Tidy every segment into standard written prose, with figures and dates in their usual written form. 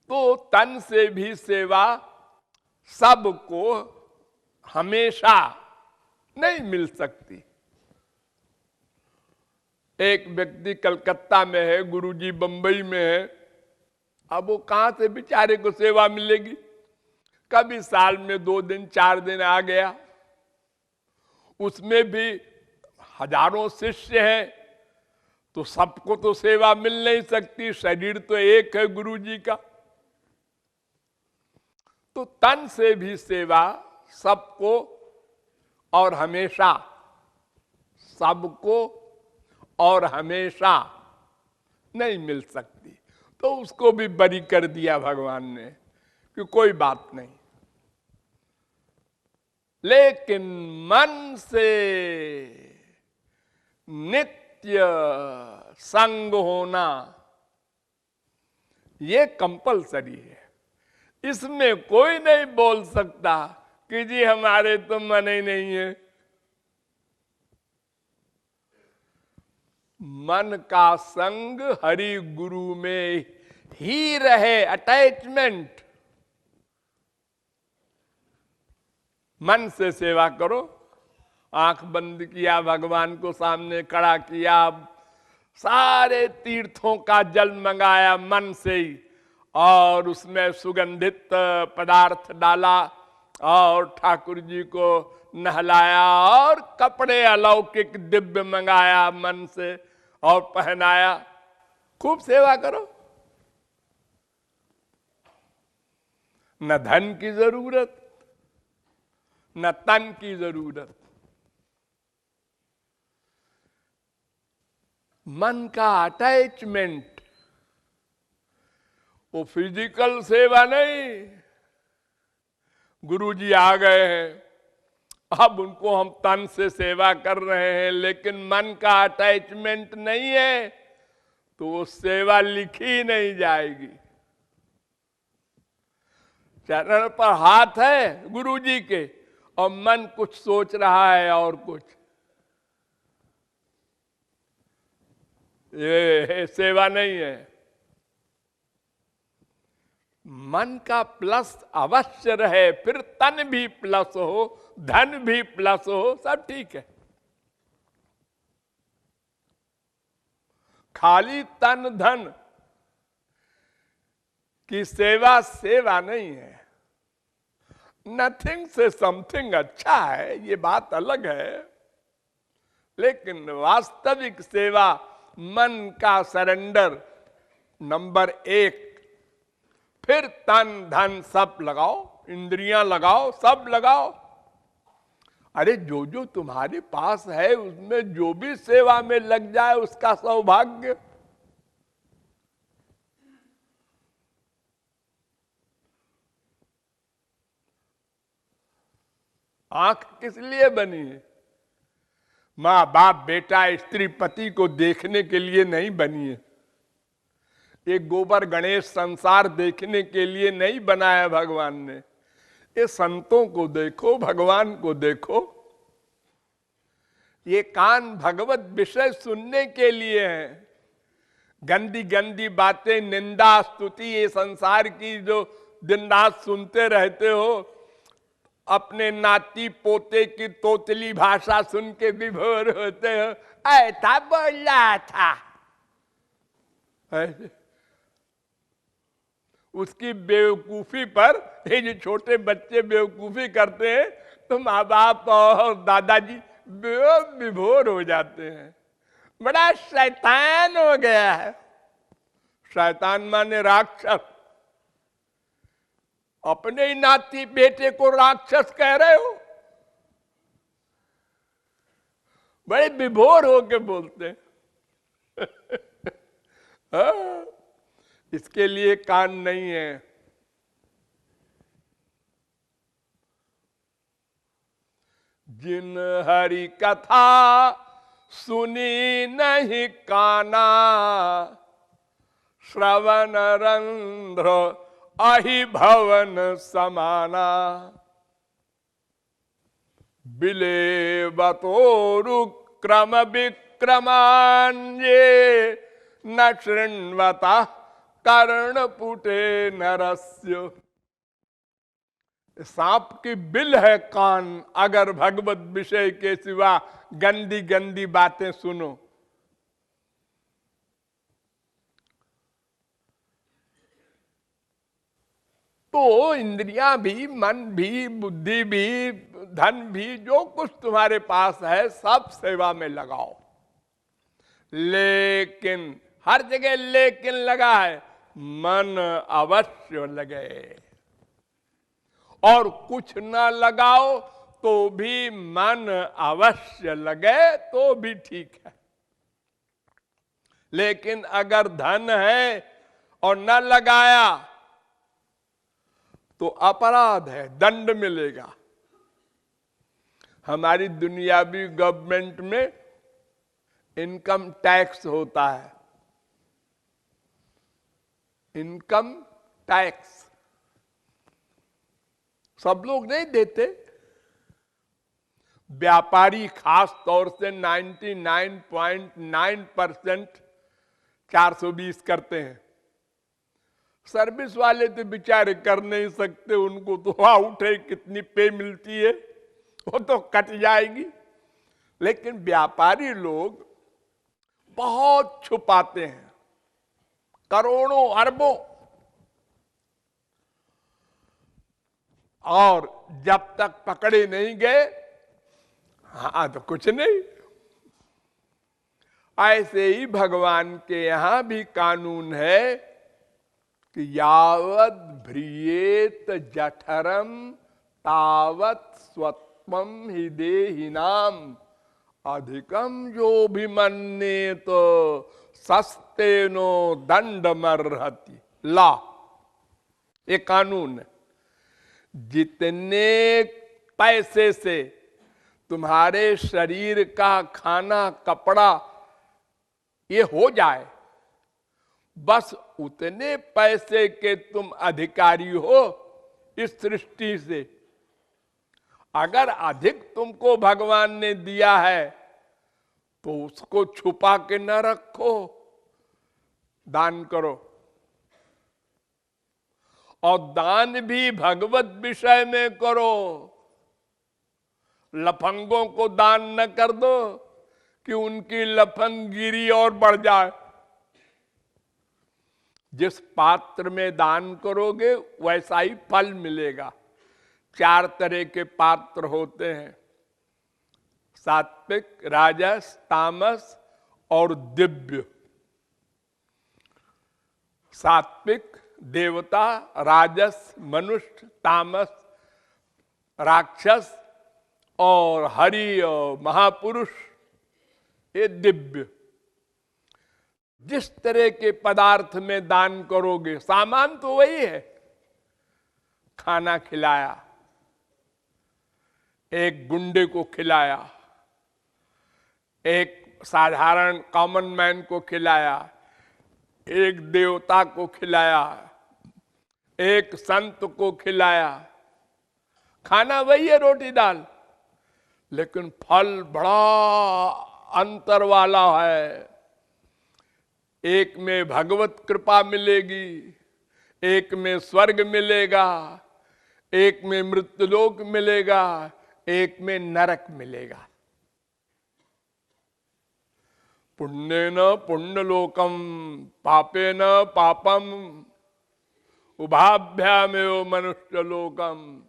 तो तन से भी सेवा सबको हमेशा नहीं मिल सकती। एक व्यक्ति कलकत्ता में है, गुरुजी बंबई में है, अब वो कहां से बेचारे को सेवा मिलेगी? कभी साल में 2 दिन 4 दिन आ गया, उसमें भी हजारों शिष्य हैं, तो सबको तो सेवा मिल नहीं सकती, शरीर तो एक है गुरुजी का। तो तन से भी सेवा सबको और हमेशा, सबको और हमेशा नहीं मिल सकती। तो उसको भी बरी कर दिया भगवान ने कि कोई बात नहीं, लेकिन मन से नित्य संग होना ये कंपलसरी है। इसमें कोई नहीं बोल सकता कि जी हमारे तो मन ही नहीं है। मन का संग हरि गुरु में ही रहे, अटैचमेंट। मन से सेवा करो, आंख बंद किया, भगवान को सामने खड़ा किया, सारे तीर्थों का जल मंगाया मन से ही, और उसमें सुगंधित पदार्थ डाला और ठाकुर जी को नहलाया और कपड़े अलौकिक दिव्य मंगाया मन से और पहनाया। खूब सेवा करो। न धन की जरूरत, न तन की जरूरत। मन का अटैचमेंट, वो फिजिकल सेवा नहीं। गुरुजी आ गए हैं, अब उनको हम तन से सेवा कर रहे हैं, लेकिन मन का अटैचमेंट नहीं है, तो वो सेवा लिखी नहीं जाएगी। चरण पर हाथ है गुरुजी के और मन कुछ सोच रहा है और कुछ, ये सेवा नहीं है। मन का प्लस अवश्य रहे, फिर तन भी प्लस हो, धन भी प्लस हो, सब ठीक है। खाली तन धन की सेवा सेवा नहीं है। नथिंग से समथिंग अच्छा है, ये बात अलग है, लेकिन वास्तविक सेवा मन का सरेंडर नंबर 1, फिर तन धन सब लगाओ, इंद्रियां लगाओ, सब लगाओ। अरे जो जो तुम्हारे पास है उसमें जो भी सेवा में लग जाए उसका सौभाग्य। आंख किस लिए बनी है? मां बाप बेटा स्त्री पति को देखने के लिए नहीं बनी है। ये गोबर गणेश संसार देखने के लिए नहीं बनाया भगवान ने। ये संतों को देखो, भगवान को देखो। ये कान भगवत विषय सुनने के लिए हैं। गंदी गंदी बातें, निंदा स्तुति, ये संसार की जो दिन रात सुनते रहते हो, अपने नाती पोते की तोतली भाषा सुन के विभोर होते हो, ऐसा बोला था, उसकी बेवकूफी पर ये जो छोटे बच्चे बेवकूफी करते हैं तो माँ बाप और दादाजी विभोर हो जाते हैं। बड़ा शैतान हो गया है। शैतान माने राक्षस। अपने ही नाती बेटे को राक्षस कह रहे हो, बड़े विभोर होके बोलते हैं। इसके लिए कान नहीं है। जिन हरि कथा सुनी नहीं काना, श्रवण रंध्र अहि भवन समाना। बिलेवतोरुक्रम विक्रमान्ये न शृण्वता कर्णपुटे नरस्य। सांप की बिल है कान, अगर भगवत विषय के सिवा गंदी गंदी बातें सुनो। तो इंद्रियां भी, मन भी, बुद्धि भी, धन भी, जो कुछ तुम्हारे पास है सब सेवा में लगाओ। लेकिन हर जगह लेकिन लगा है, मन अवश्य लगे। और कुछ न लगाओ तो भी मन अवश्य लगे तो भी ठीक है। लेकिन अगर धन है और न लगाया तो अपराध है, दंड मिलेगा। हमारी दुनियावी गवर्नमेंट में इनकम टैक्स होता है, इनकम टैक्स सब लोग नहीं देते। व्यापारी खास तौर से 99.9% 420 करते हैं। सर्विस वाले तो बेचारे कर नहीं सकते, उनको तो उठे कितनी पे मिलती है वो तो कट जाएगी। लेकिन व्यापारी लोग बहुत छुपाते हैं, करोड़ों अरबों। और जब तक पकड़े नहीं गए, हाँ तो कुछ नहीं। ऐसे ही भगवान के यहां भी कानून है कि यावत भ्रियेत जठरम तावत स्वत्वम हि देहिनाम अधिकम जो भी मन्ने तो सस्तेनो दंड मर्हति। ला, ये कानून है। जितने पैसे से तुम्हारे शरीर का खाना कपड़ा ये हो जाए, बस उतने पैसे के तुम अधिकारी हो इस सृष्टि से। अगर अधिक तुमको भगवान ने दिया है तो उसको छुपा के न रखो, दान करो। और दान भी भगवत विषय में करो। लफंगों को दान न कर दो कि उनकी लफंगिरी और बढ़ जाए। जिस पात्र में दान करोगे वैसा ही फल मिलेगा। 4 तरह के पात्र होते हैं, सात्विक, राजस, तामस और दिव्य। सात्विक देवता, राजस मनुष्य, तामस राक्षस और हरि और महापुरुष ये दिव्य। जिस तरह के पदार्थ में दान करोगे, सामान तो वही है। खाना खिलाया, एक गुंडे को खिलाया, एक साधारण कॉमन मैन को खिलाया, एक देवता को खिलाया, एक संत को खिलाया। खाना वही है, रोटी दाल, लेकिन फल बड़ा अंतर वाला है। एक में भगवत कृपा मिलेगी, एक में स्वर्ग मिलेगा, एक में मृत्युलोक मिलेगा, एक में नरक मिलेगा। पुण्येन पुण्यलोकम पापेन पापम उभाभ्यामेव मनुष्यलोकम।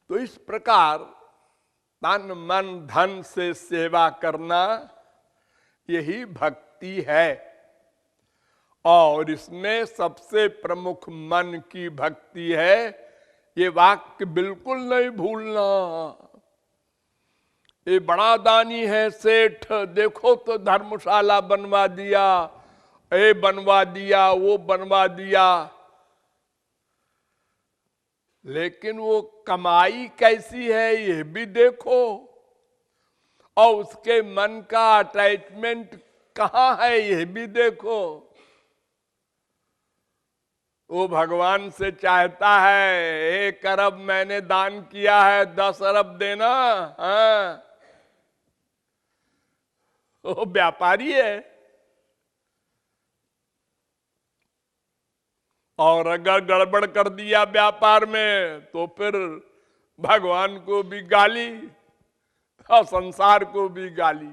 तो इस प्रकार तन मन धन से सेवा करना यही भक्ति है। और इसमें सबसे प्रमुख मन की भक्ति है। ये वाक्य बिल्कुल नहीं भूलना। ये बड़ा दानी है सेठ, देखो तो धर्मशाला बनवा दिया, ये बनवा दिया, वो बनवा दिया, लेकिन वो कमाई कैसी है ये भी देखो। और उसके मन का अटैचमेंट कहां है ये भी देखो। वो भगवान से चाहता है 1 अरब मैंने दान किया है, 10 अरब देना। हाँ, वो व्यापारी है। और अगर गड़बड़ कर दिया व्यापार में तो फिर भगवान को भी गाली और संसार को भी गाली।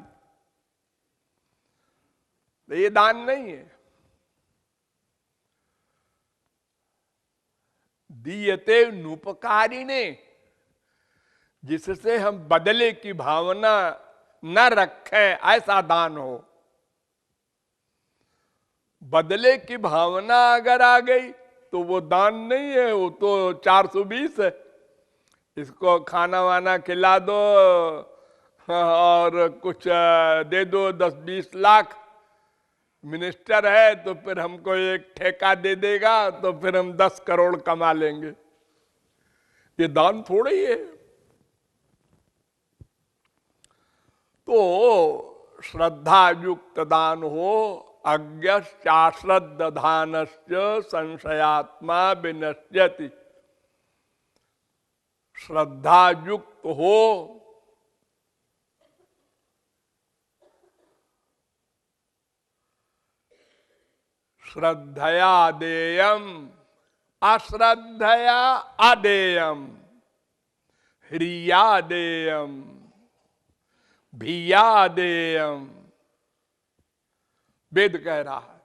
तो ये दान नहीं है। दीयते नुपकारिणे, जिससे हम बदले की भावना न रखें, ऐसा दान हो। बदले की भावना अगर आ गई तो वो दान नहीं है, वो तो 420 है। इसको खाना वाना खिला दो और कुछ दे दो, 10-20 लाख। मिनिस्टर है तो फिर हमको एक ठेका दे देगा तो फिर हम 10 करोड़ कमा लेंगे। ये दान थोड़ा ही है। तो श्रद्धा युक्त दान हो। अज्ञश्चाश्रद्ध दानस्य संशयात्मा विनश्यति। श्रद्धा युक्त हो, श्रद्धया देयम अश्रद्धया अदेयम, ह्रिया देयम भिया देयम, वेद कह रहा है।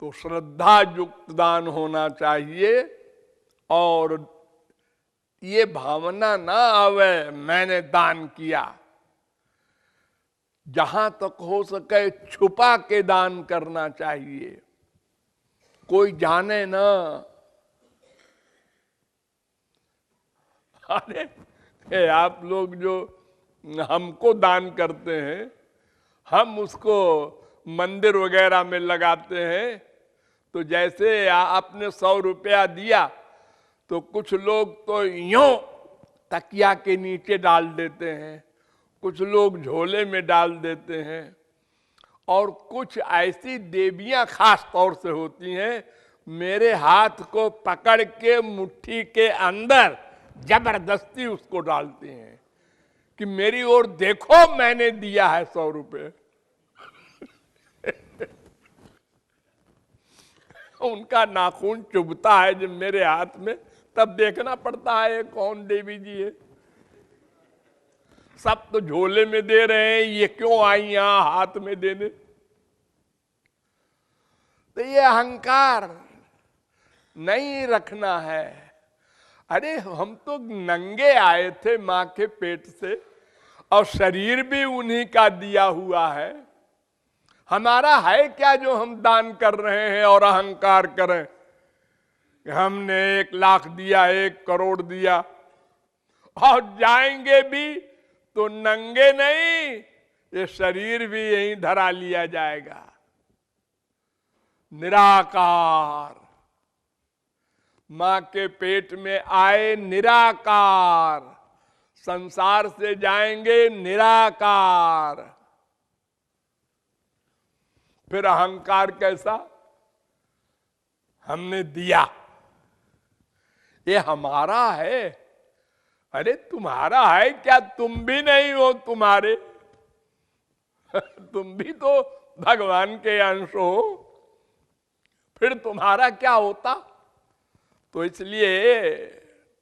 तो श्रद्धा युक्त दान होना चाहिए और ये भावना ना आवे मैंने दान किया। जहां तक हो सके छुपा के दान करना चाहिए, कोई जाने ना। अरे आप लोग जो हमको दान करते हैं, हम उसको मंदिर वगैरह में लगाते हैं। तो जैसे आपने 100 रुपया दिया तो कुछ लोग तो यूं तकिया के नीचे डाल देते हैं, कुछ लोग झोले में डाल देते हैं, और कुछ ऐसी देवियां खास तौर से होती हैं, मेरे हाथ को पकड़ के मुट्ठी के अंदर जबरदस्ती उसको डालती हैं कि मेरी ओर देखो मैंने दिया है 100 रुपये। उनका नाखून चुभता है जब मेरे हाथ में, तब देखना पड़ता है कौन देवी जी है। सब तो झोले में दे रहे हैं, ये क्यों आई यहां हाथ में देने। तो ये अहंकार नहीं रखना है। अरे हम तो नंगे आए थे मां के पेट से और शरीर भी उन्हीं का दिया हुआ है। हमारा है क्या जो हम दान कर रहे हैं और अहंकार करें। हमने 1 लाख दिया, 1 करोड़ दिया, और जाएंगे भी तो नंगे नहीं, ये शरीर भी यहीं धरा लिया जाएगा। निराकार, मां के पेट में आए निराकार, संसार से जाएंगे निराकार। फिर अहंकार कैसा, हमने दिया, ये हमारा है। अरे तुम्हारा है क्या, तुम भी नहीं हो तुम्हारे। तुम भी तो भगवान के अंश हो, फिर तुम्हारा क्या होता। तो इसलिए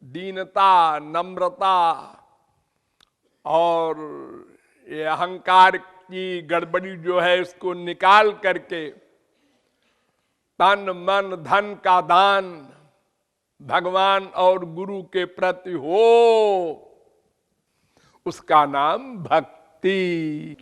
दीनता, नम्रता और ये अहंकार की गड़बड़ी जो है इसको निकाल करके तन मन धन का दान भगवान और गुरु के प्रति हो, उसका नाम भक्ति।